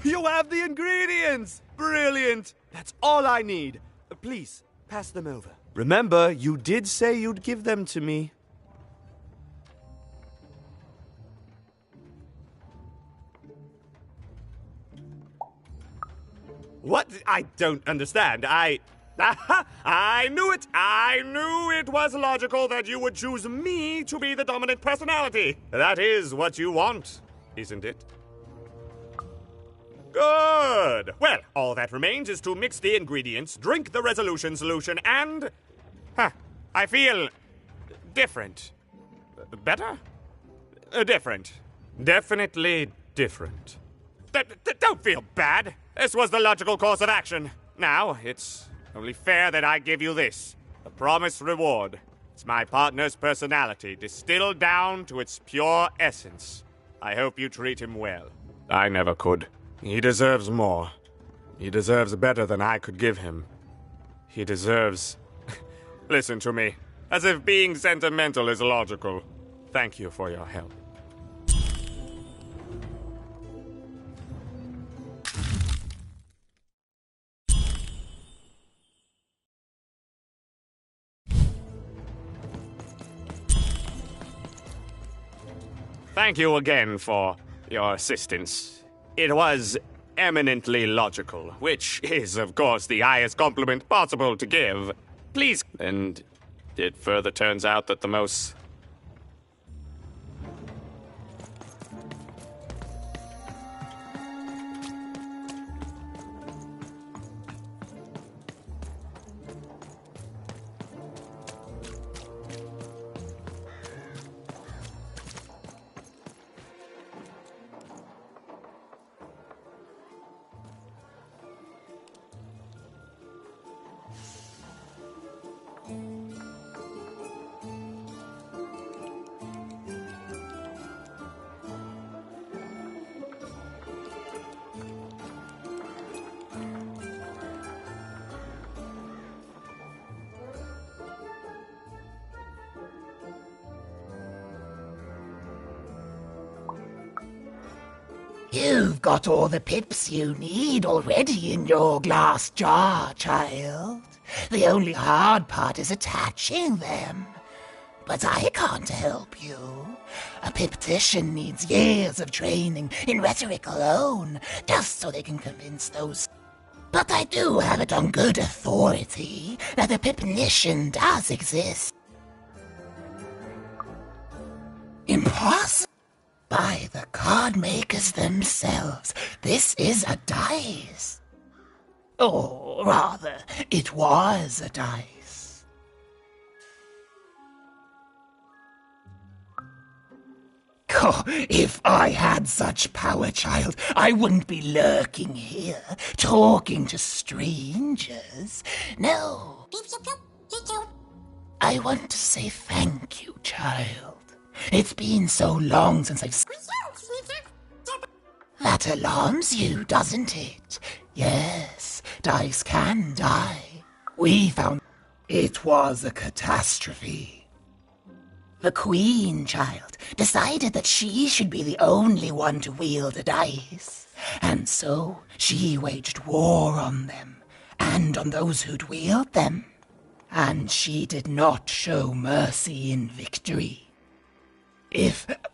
You have the ingredients! Brilliant! That's all I need. Please, pass them over. Remember, you did say you'd give them to me. What? I don't understand. I knew it! I knew it was logical that you would choose me to be the dominant personality. That is what you want, isn't it? Good! Well, all that remains is to mix the ingredients, drink the resolution solution, and... I feel... different. Better? Different. Definitely different. Don't feel bad. This was the logical course of action. Now, it's only fair that I give you this. A promised reward. It's my partner's personality, distilled down to its pure essence. I hope you treat him well. I never could. He deserves more. He deserves better than I could give him. He deserves... Listen to me. As if being sentimental is logical. Thank you for your help. Thank you again for your assistance. It was eminently logical, which is, of course, the highest compliment possible to give. Please. And it further turns out that the most... You've got all the pips you need already in your glass jar, child. The only hard part is attaching them. But I can't help you. A piptician needs years of training in rhetoric alone, just so they can convince those... But I do have it on good authority that the pipnician does exist. Impossible. By the card makers themselves, this is a dice. Or rather, it was a dice. Oh, if I had such power, child, I wouldn't be lurking here, talking to strangers. No. I want to say thank you, child. It's been so long since I've... That alarms you, doesn't it? Yes, dice can die. We found it was a catastrophe. The Queen, child, decided that she should be the only one to wield a dice. And so she waged war on them, and on those who'd wield them. And she did not show mercy in victory.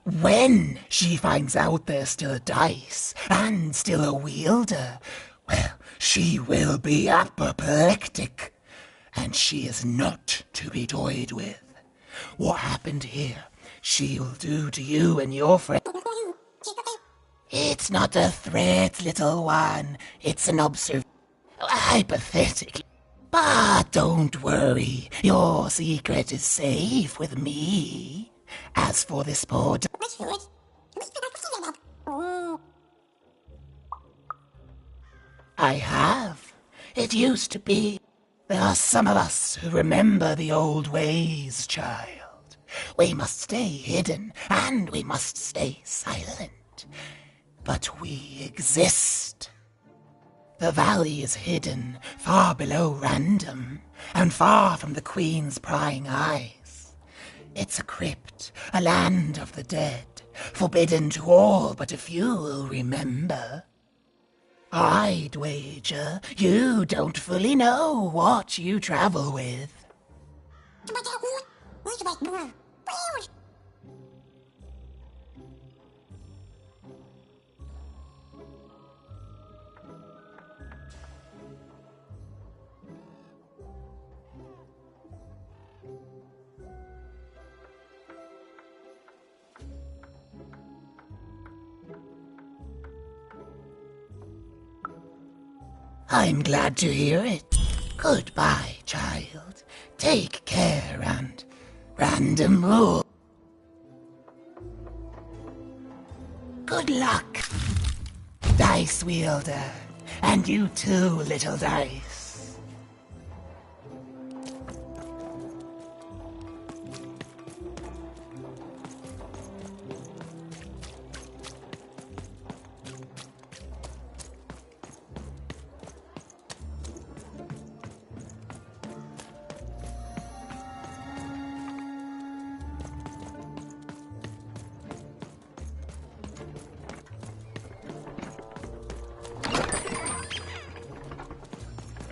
When she finds out there's still a dice, and still a wielder, well, she will be apoplectic, and she is not to be toyed with. What happened here, she'll do to you and your friend. It's not a threat, little one, it's an observation, hypothetically. But don't worry, your secret is safe with me. As for this poor... I have. It used to be. There are some of us who remember the old ways, child. We must stay hidden, and we must stay silent. But we exist. The valley is hidden, far below random, and far from the Queen's prying eyes. It's a crypt, a land of the dead, forbidden to all but a few will remember. I'd wager you don't fully know what you travel with. I'm glad to hear it. Goodbye, child. Take care and random rule. Good luck, dice wielder. And you too, little dice.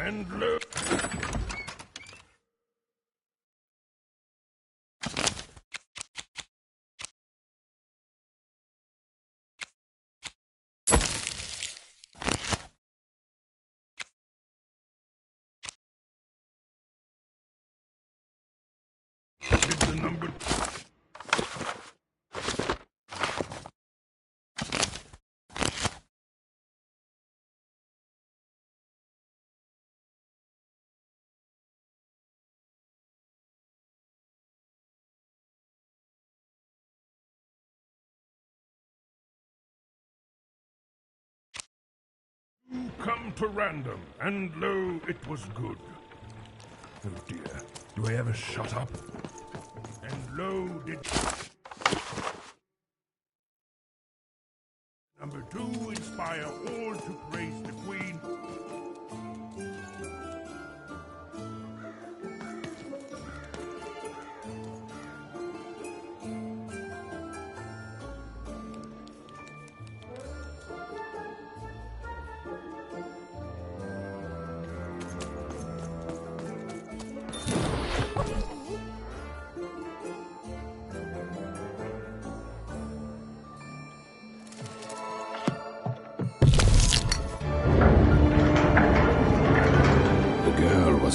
And look. Did the number... Come to random, and lo, it was good. Oh dear, do I ever shut up? And lo, did... Number 2, inspire all to praise the Queen.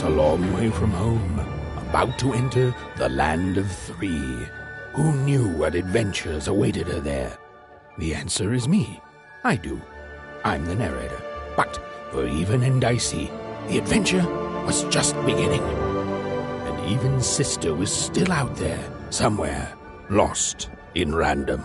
A long way from home, about to enter the land of 3. Who knew what adventures awaited her there? The answer is me. I do. I'm the narrator. But for Even and Dicey, the adventure was just beginning. And Even's sister was still out there, somewhere, lost in random.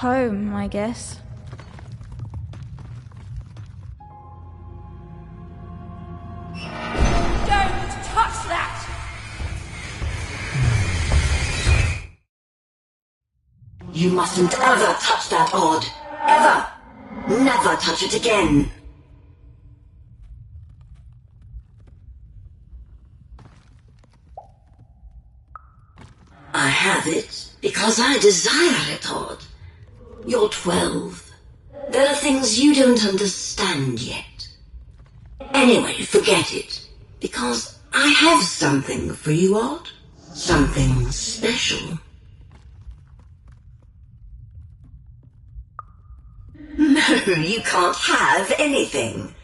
Home, I guess. Don't touch that! You mustn't ever touch that odd. Ever! Never touch it again. I have it because I desire it, Odd. You're 12. There are things you don't understand yet. Anyway, forget it, because I have something for you, Odd. Something special. No, you can't have anything.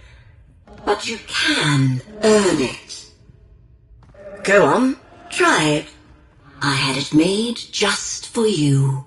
But you can earn it. Go on, try it. I had it made just for you.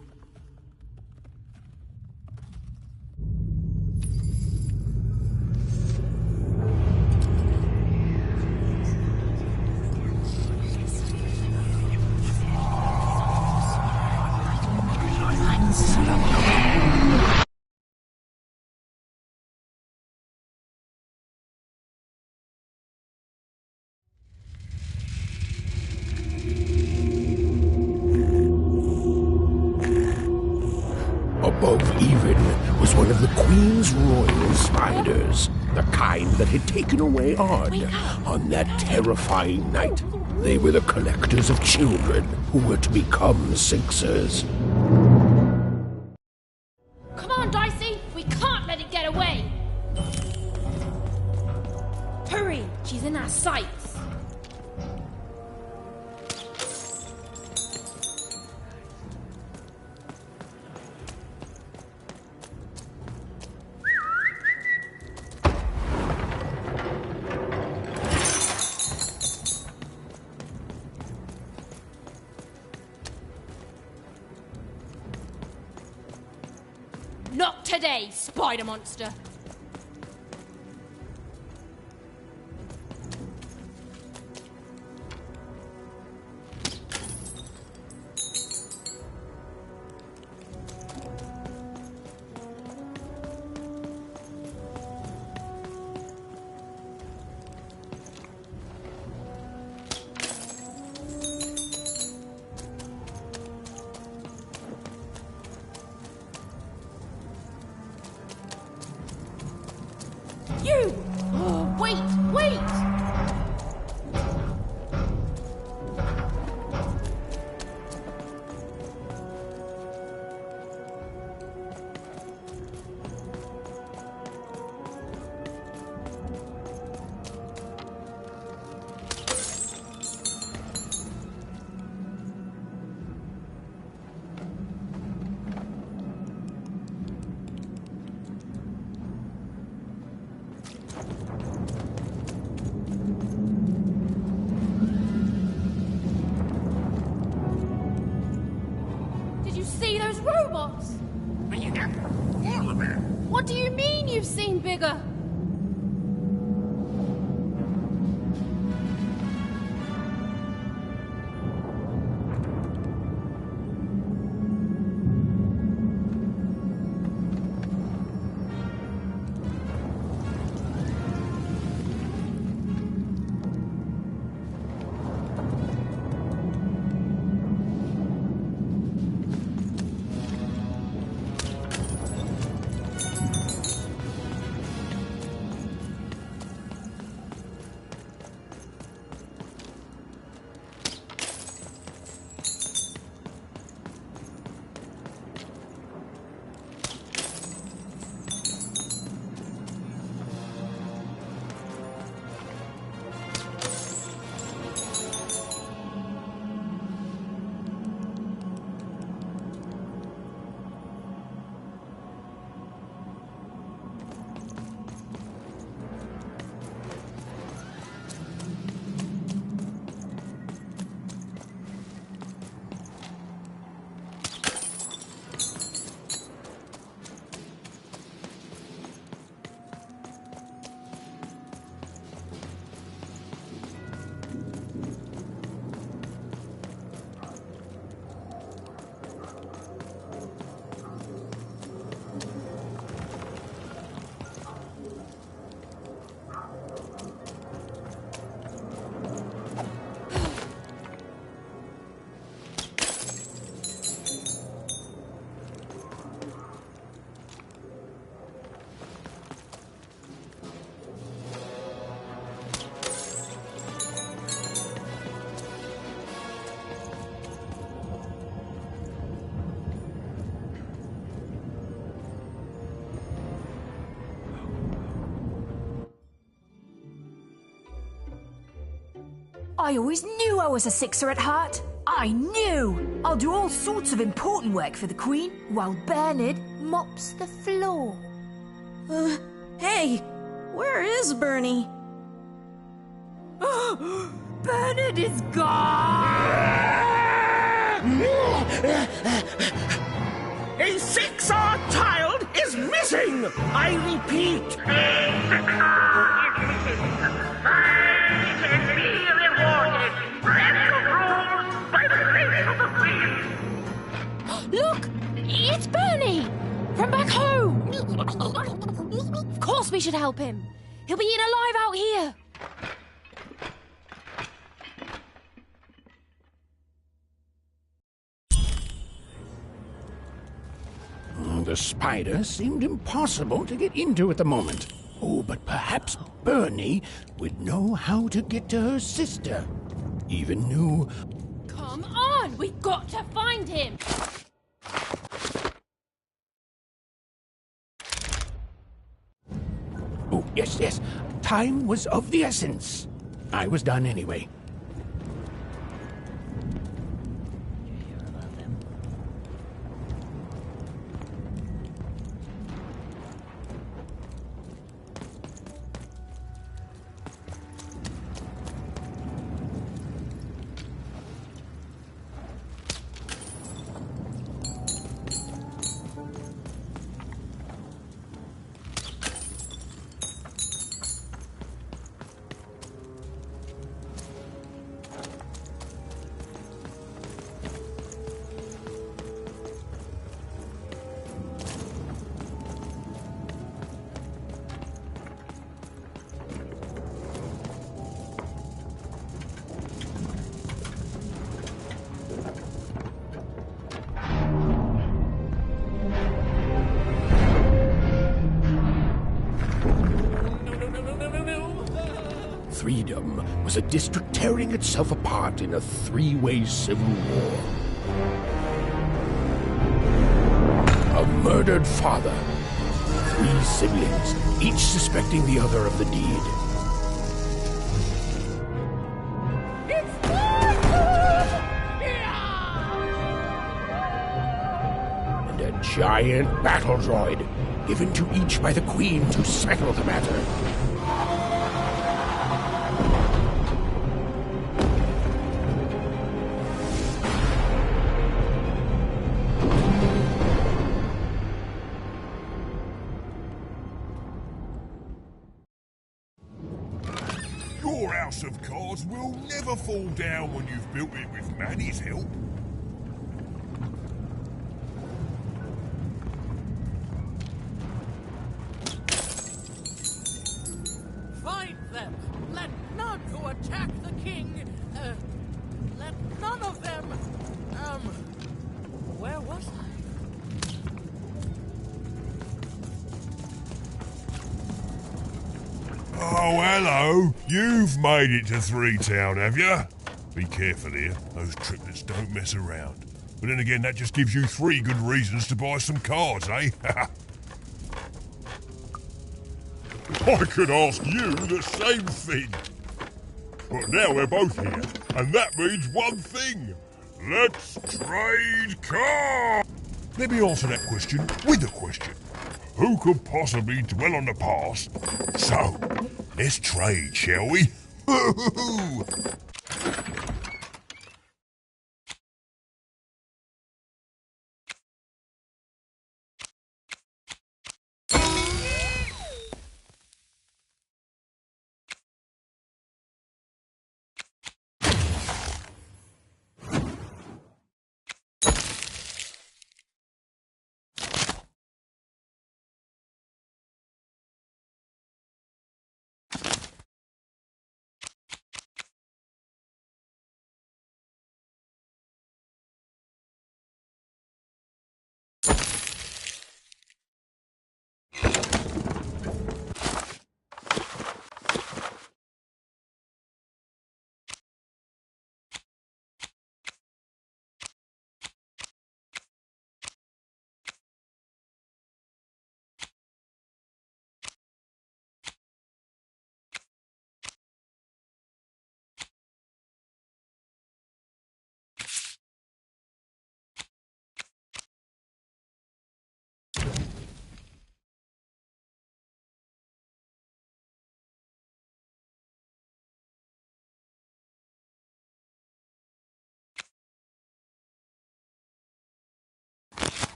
Above even was one of the Queen's royal spiders, the kind that had taken away Odd on that terrifying night. They were the collectors of children who were to become Sixers. Come on, Dicey! We can't let it get away! Hurry! She's in our sights! Not today, spider monster! You! Oh, wait! Wait! Did you see those robots? What do you mean you've seen bigger? I always knew I was a sixer at heart. I knew! I'll do all sorts of important work for the Queen while Bernard mops the floor. Hey, where is Bernie? Bernard is gone! A six-odd child is missing! I repeat, Look! It's Bernie! From back home! Of course we should help him. He'll be eaten alive out here. The spider seemed impossible to get into at the moment. Oh, but perhaps Bernie would know how to get to her sister. Even knew... Come on! We've got to find him! Oh, yes. Time was of the essence. I was done anyway. Freedom was a district tearing itself apart in a three-way civil war. A murdered father, 3 siblings, each suspecting the other of the deed. And a giant battle droid, given to each by the Queen to settle the matter. Your house of cards will never fall down when you've built it with Manny's help. find them! Let none who attack the king, let none of them, where was I? Oh, hello. You've made it to Three Town, have you? Be careful here. Those triplets don't mess around. But then again, that just gives you 3 good reasons to buy some cards, eh? I could ask you the same thing. But now we're both here, and that means one thing. Let's trade cards! Let me answer that question with a question. Who could possibly dwell on the past? So, let's trade, shall we?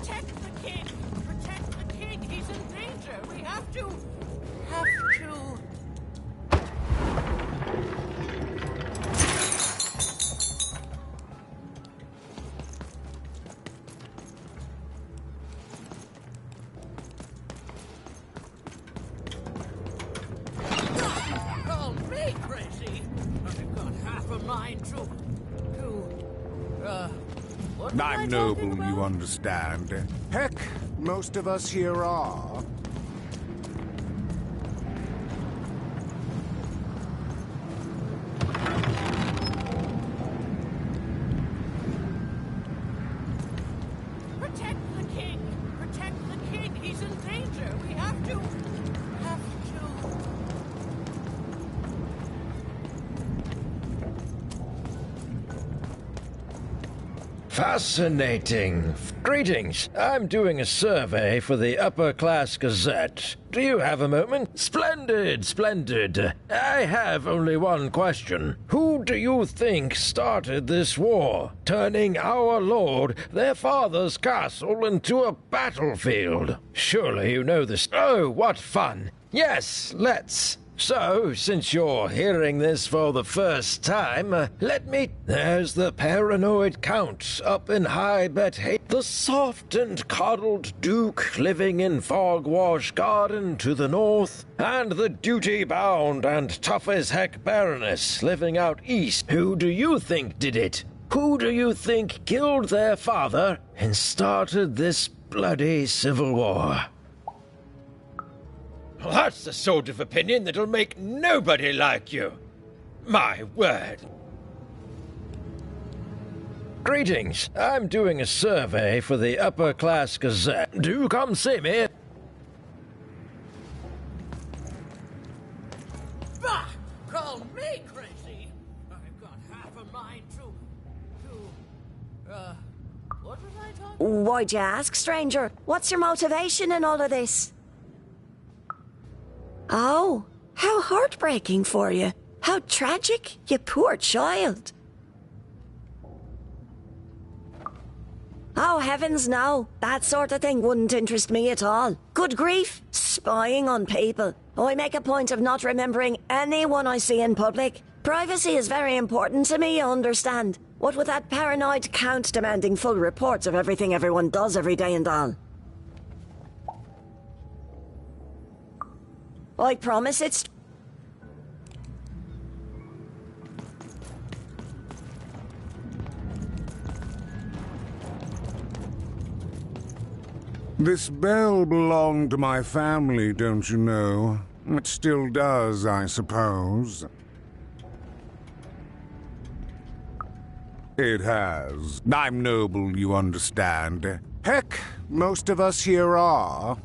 Protect the king! Protect the king! He's in danger! We have to... Call me crazy! I've got half a mind to... what was I I'm talking noble, about? you understand. Heck, most of us here are. Protect the king! Protect the king! He's in danger! We have to... Fascinating. Greetings. I'm doing a survey for the Upper Class Gazette. Do you have a moment? Splendid, splendid. I have only one question. Who do you think started this war, turning our lord, their father's castle, into a battlefield? Surely you know this. Oh, what fun. Yes, let's. So, since you're hearing this for the first time, let me... There's the paranoid count up in High Bet, the soft and coddled duke living in Fogwash Garden to the north, and the duty-bound and tough-as-heck baroness living out east. Who do you think did it? Who do you think killed their father and started this bloody civil war? Well, that's the sort of opinion that'll make nobody like you. My word. Greetings. I'm doing a survey for the Upper Class Gazette. Do come see me. Bah! Call me crazy! I've got half a mind to... what was I talking? Why'd you ask, stranger? What's your motivation in all of this? Oh, how heartbreaking for you. How tragic, you poor child. Oh, heavens no. That sort of thing wouldn't interest me at all. Good grief, spying on people. I make a point of not remembering anyone I see in public. Privacy is very important to me, you understand. What with that paranoid count demanding full reports of everything everyone does every day and all. I promise it's... This bell belonged to my family, don't you know? It still does, I suppose. It has. I'm noble, you understand. Heck, most of us here are.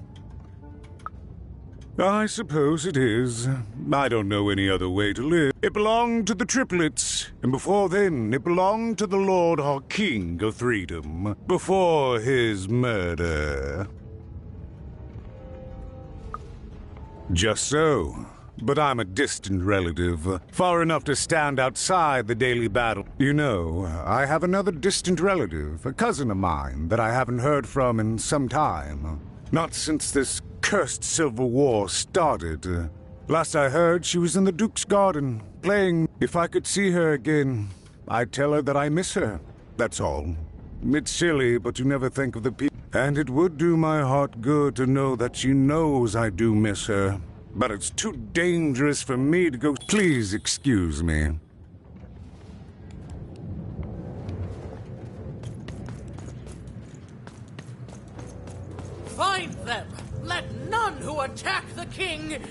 I suppose it is. I don't know any other way to live. It belonged to the triplets, and before then, it belonged to the Lord our King of Freedom, before his murder. Just so. But I'm a distant relative, far enough to stand outside the daily battle. You know, I have another distant relative, a cousin of mine, that I haven't heard from in some time. Not since this cursed Civil War started. Last I heard, she was in the Duke's garden, playing. If I could see her again, I'd tell her that I miss her. That's all. It's silly, but you never think of the people. And it would do my heart good to know that she knows I do miss her. But it's too dangerous for me to go. Please excuse me. Find them! Let none who attack the king...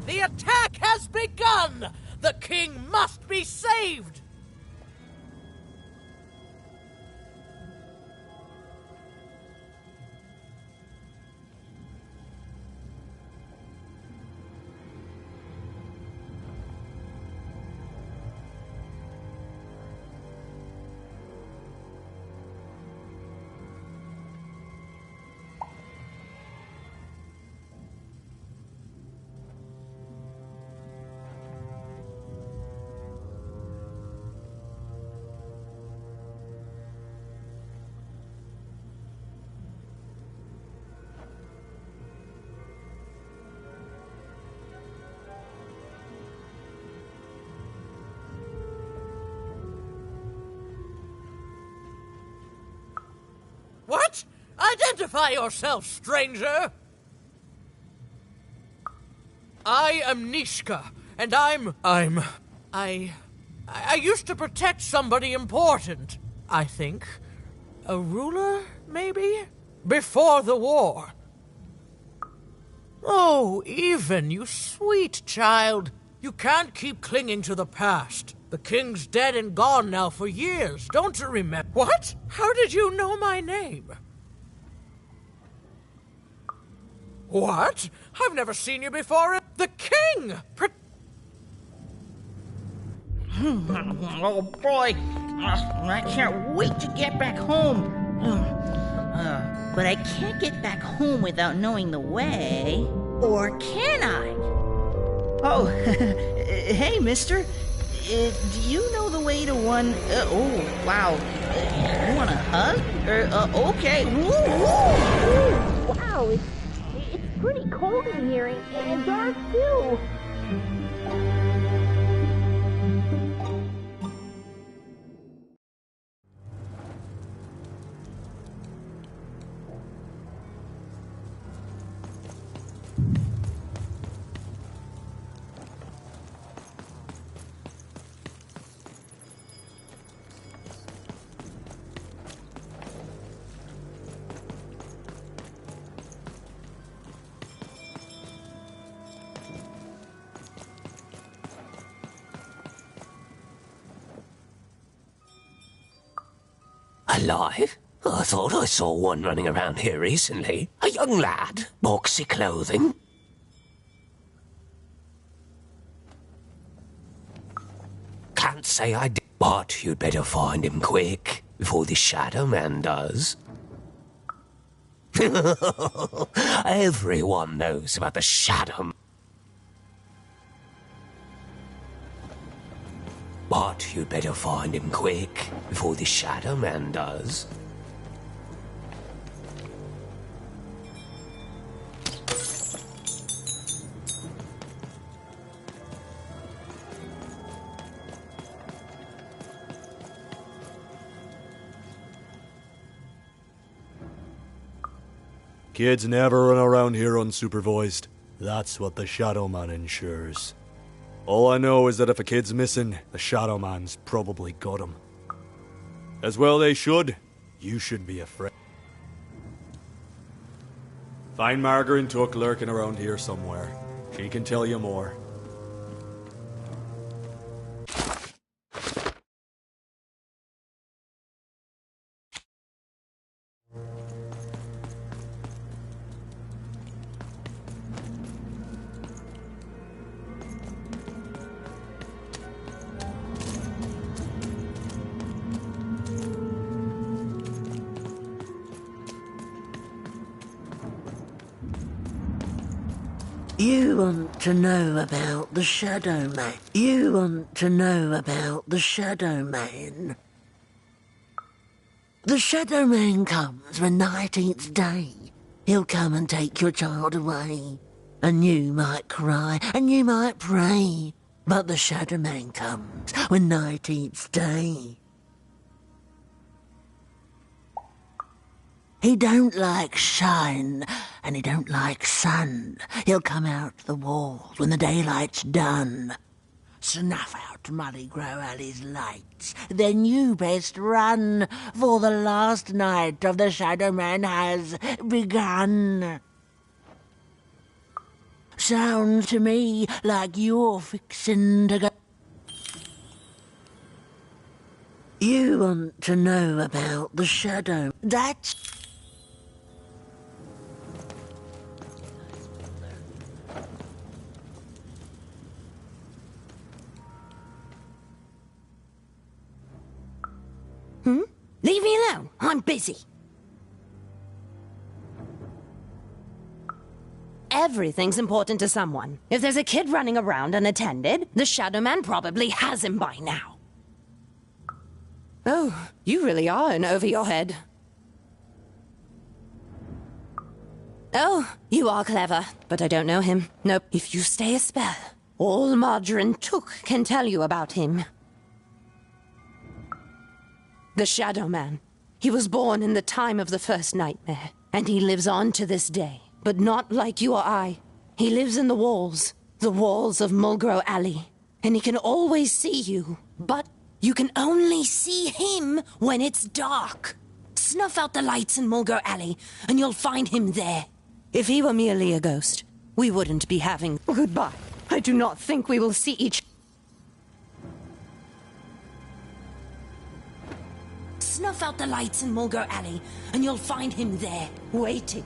the attack has begun! The king must be saved! What? Identify yourself, stranger! I am Nishka, and I used to protect somebody important, I think. A ruler, maybe? Before the war. Oh, Even, you sweet child. You can't keep clinging to the past. The king's dead and gone now for years. Don't you remember? What? How did you know my name? What? I've never seen you before. The king! Oh boy, I can't wait to get back home. But I can't get back home without knowing the way. Or can I? Oh, hey, mister. Do you know the way to one... oh, wow. You want a hug? Okay. Woo! Wow, it's pretty cold in here and dark too. Alive? I thought I saw one running around here recently. A young lad, boxy clothing. Can't say I did, but you'd better find him quick, before the Shadow Man does. Everyone knows about the Shadow Man. But you'd better find him quick, before the Shadow Man does. Kids never run around here unsupervised. That's what the Shadow Man ensures. All I know is that if a kid's missing, the Shadow Man's probably got him. As well they should. You should be afraid. Find Margaret and Tuck lurking around here somewhere. She can tell you more. You want to know about the Shadow Man. You want to know about the Shadow Man. The Shadow Man comes when night eats day. He'll come and take your child away. And you might cry, and you might pray. But the Shadow Man comes when night eats day. He don't like shine, and he don't like sun. He'll come out the walls when the daylight's done. Snuff out Molly Grow Alley's lights, then you best run, for the last night of the Shadow Man has begun. Sounds to me like you're fixin' to go. You want to know about the Shadow. That's... Leave me alone. I'm busy. Everything's important to someone. If there's a kid running around unattended, the Shadow Man probably has him by now. Oh, you really are in over your head. Oh, you are clever, but I don't know him. Nope. If you stay a spell, all Margarine Took can tell you about him. The Shadow Man. He was born in the time of the first nightmare, and he lives on to this day. But not like you or I. He lives in the walls of Mulgrow Alley. And he can always see you, but you can only see him when it's dark. Snuff out the lights in Mulgrow Alley, and you'll find him there. If he were merely a ghost, we wouldn't be having... Goodbye. I do not think we will see each... Snuff out the lights in Mulgrow Alley, and you'll find him there, waiting.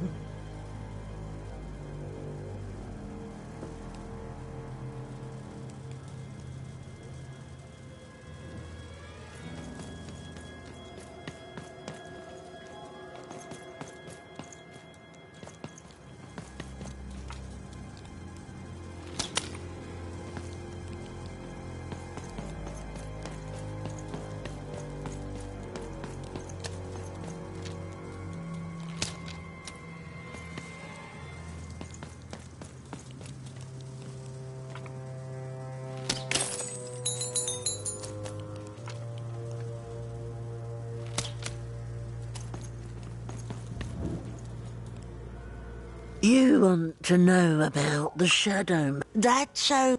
You want to know about the Shadow. That's so...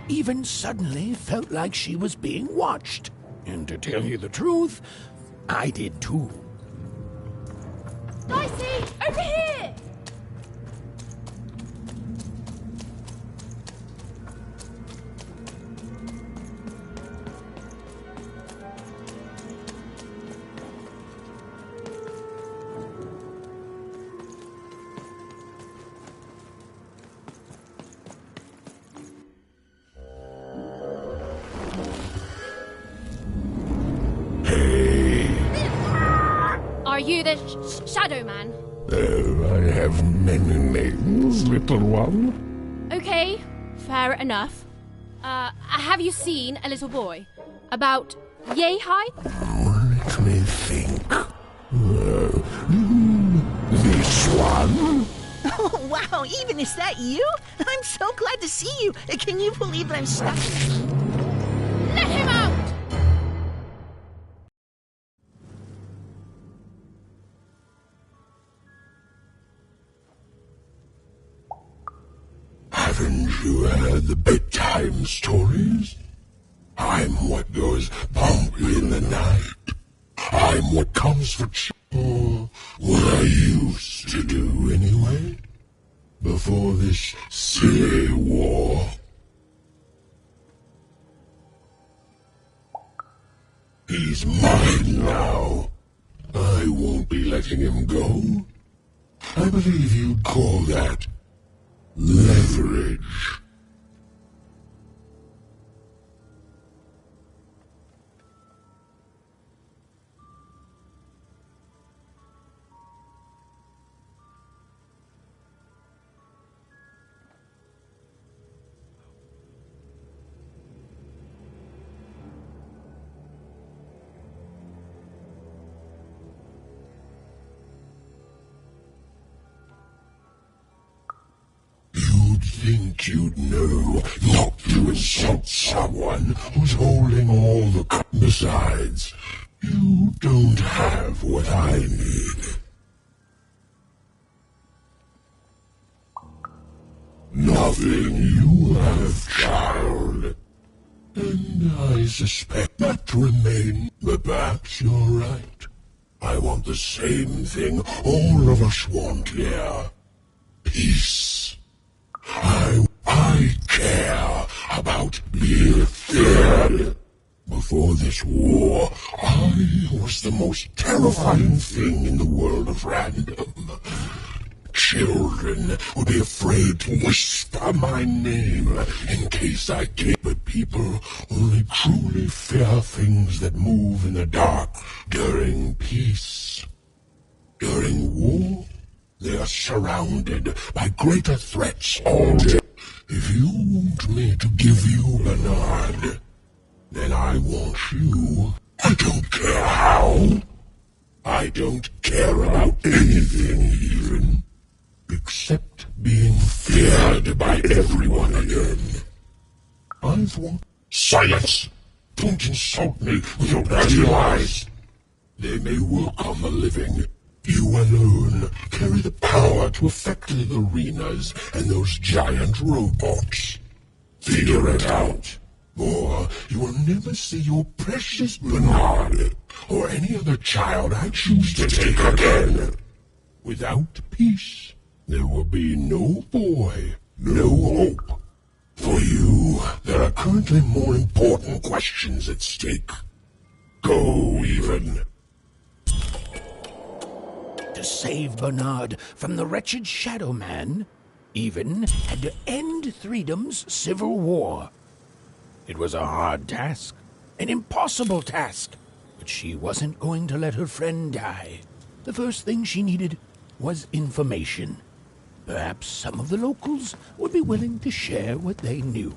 Even suddenly felt like she was being watched. And to tell you the truth, I did too. Dicey, over here! Are you the Shadow Man? Oh, I have many names, little one. Okay, Fair enough. Have you seen a little boy? About yay high? Let me think. This one? Oh, wow, even is that you? I'm so glad to see you. Can you believe that I'm stuck? Let him out! Haven't you heard the bedtime stories? I'm what goes bump in the night. I'm what comes for what I used to do anyway. Before this silly war. He's mine now. I won't be letting him go. I believe you'd call that leverage. Think you'd know not to insult someone who's holding all the besides. You don't have what I need. Nothing you have, child. And I suspect that remains, but perhaps you're right. I want the same thing all of us want here. Peace. I care about being feared. Before this war, I was the most terrifying thing in the world of random. Children would be afraid to whisper my name in case I came. But people only truly fear things that move in the dark during peace. During war, they are surrounded by greater threats all day. If you want me to give you Bernard, then I want you. I don't care how. I don't care about anything even. Except being feared by everyone again. I've won. Silence! Don't insult me with your bloody lies. They may welcome the living. You alone carry the power to affect the arenas and those giant robots. Figure it out, or you will never see your precious Bernard or any other child I choose to take again. Without peace, there will be no boy, no hope. For you, there are currently more important questions at stake. Go, even. To save Bernard from the wretched Shadow Man, Even had to end Threedom's civil war. It was a hard task, an impossible task, but she wasn't going to let her friend die. The first thing she needed was information. Perhaps some of the locals would be willing to share what they knew.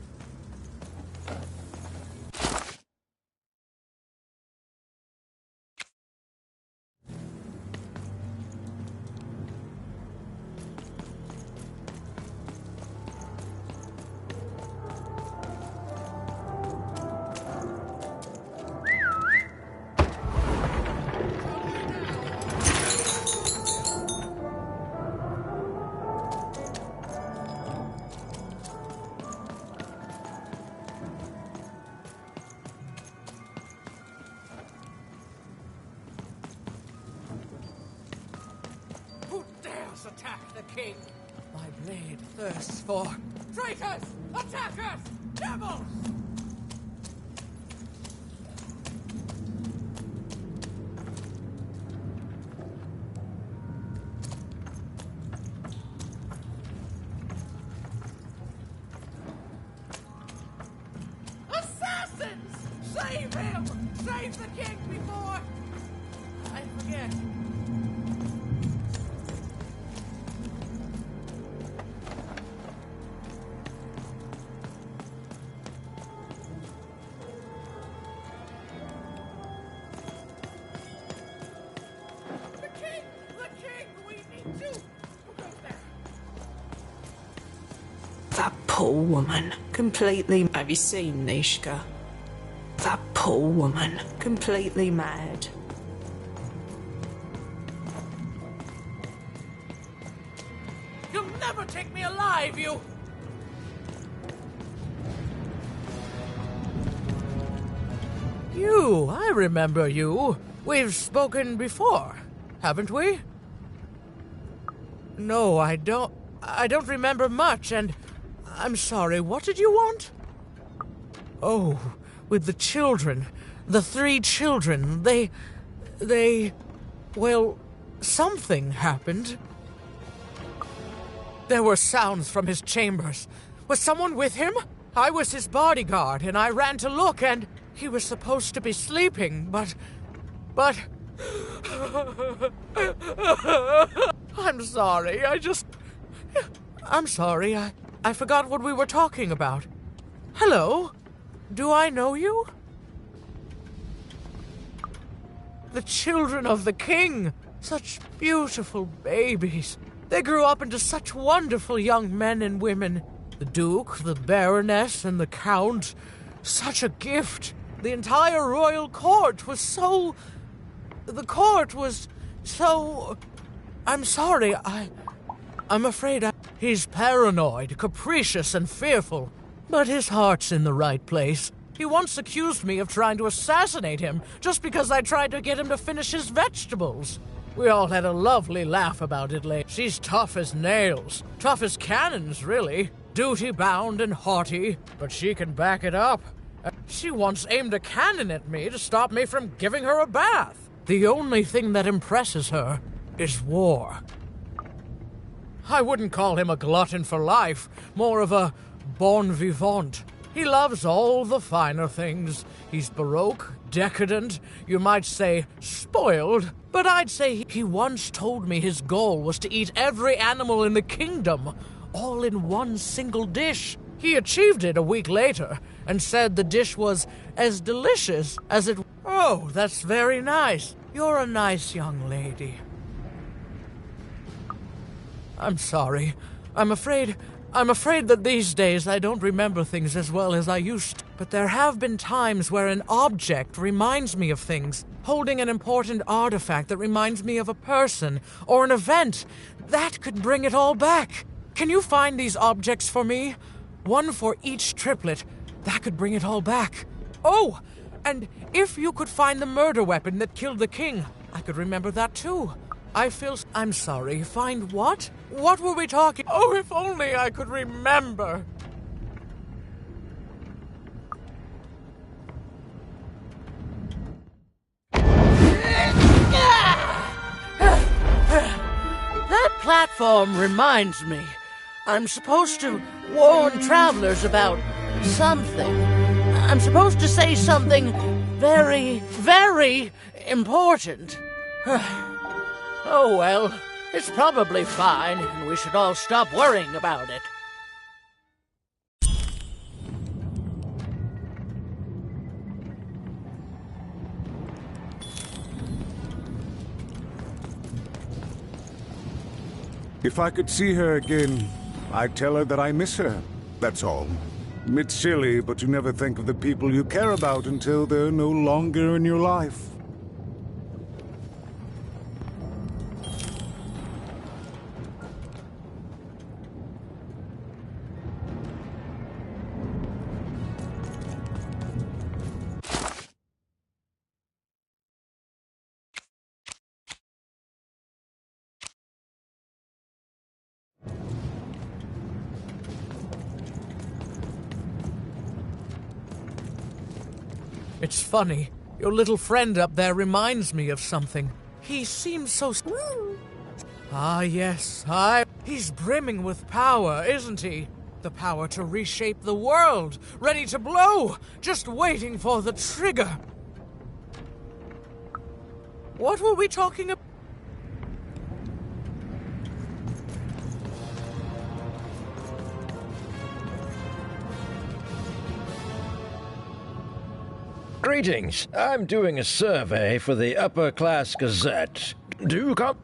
Attack the king! My blade thirsts for traitors! Attackers! Devils! Assassins! Save him! Save the king before I forget. poor woman, completely... Have you seen Nishka? That poor woman, completely mad. You'll never take me alive, you... You, I remember you. We've spoken before, haven't we? No, I don't remember much, and I'm sorry, what did you want? Oh, with the children, the 3 children, well, something happened. There were sounds from his chambers. Was someone with him? I was his bodyguard, and I ran to look, and he was supposed to be sleeping, but... I'm sorry, I'm sorry, I forgot what we were talking about. Hello? Do I know you? The children of the king! Such beautiful babies. They grew up into such wonderful young men and women. The Duke, the Baroness, and the Count. Such a gift. The entire royal court was so... The court was so... I'm sorry, I'm afraid He's paranoid, capricious, and fearful. But his heart's in the right place. He once accused me of trying to assassinate him just because I tried to get him to finish his vegetables. We all had a lovely laugh about it later. She's tough as nails. Tough as cannons, really. Duty-bound and haughty, but she can back it up. She once aimed a cannon at me to stop me from giving her a bath. The only thing that impresses her is war. I wouldn't call him a glutton for life, more of a bon vivant. He loves all the finer things. He's baroque, decadent, you might say spoiled, but I'd say he once told me his goal was to eat every animal in the kingdom, all in one single dish. He achieved it a week later, and said the dish was as delicious as it... Oh, that's very nice. You're a nice young lady. I'm sorry. I'm afraid that these days I don't remember things as well as I used to. But there have been times where an object reminds me of things, holding an important artifact that reminds me of a person or an event. That could bring it all back. Can you find these objects for me? One for each triplet. That could bring it all back. Oh, and if you could find the murder weapon that killed the king, I could remember that too. I'm sorry, find what? What were we talking? Oh, if only I could remember. That platform reminds me. I'm supposed to warn travelers about something. I'm supposed to say something very, very important. Oh well, it's probably fine, and we should all stop worrying about it. If I could see her again, I'd tell her that I miss her. That's all. It's silly, but you never think of the people you care about until they're no longer in your life. It's funny. Your little friend up there reminds me of something. He seems so... Ah, yes. He's brimming with power, isn't he? The power to reshape the world. Ready to blow. Just waiting for the trigger. What were we talking about? Greetings. I'm doing a survey for the Upper Class Gazette. Do come...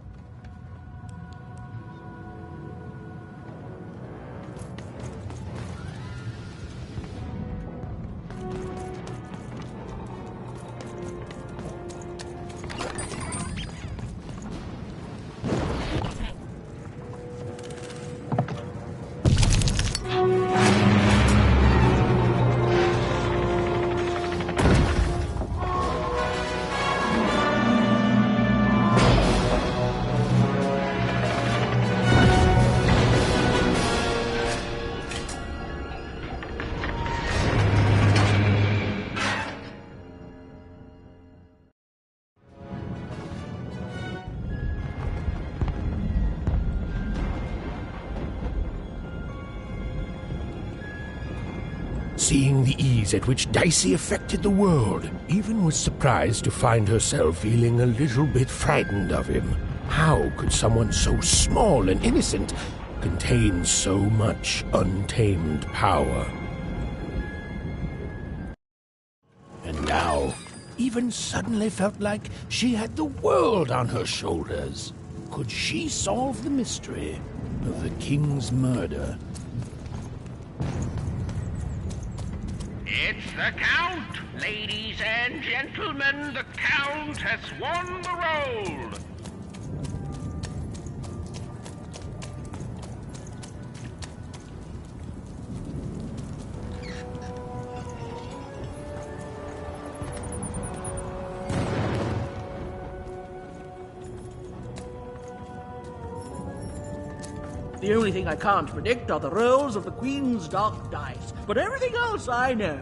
Seeing the ease at which Dicey affected the world, even was surprised to find herself feeling a little bit frightened of him. How could someone so small and innocent contain so much untamed power? And now, even suddenly felt like she had the world on her shoulders. Could she solve the mystery of the king's murder? It's the Count! Ladies and gentlemen, the Count has won the role! The only thing I can't predict are the rolls of the Queen's dark dice, but everything else I know.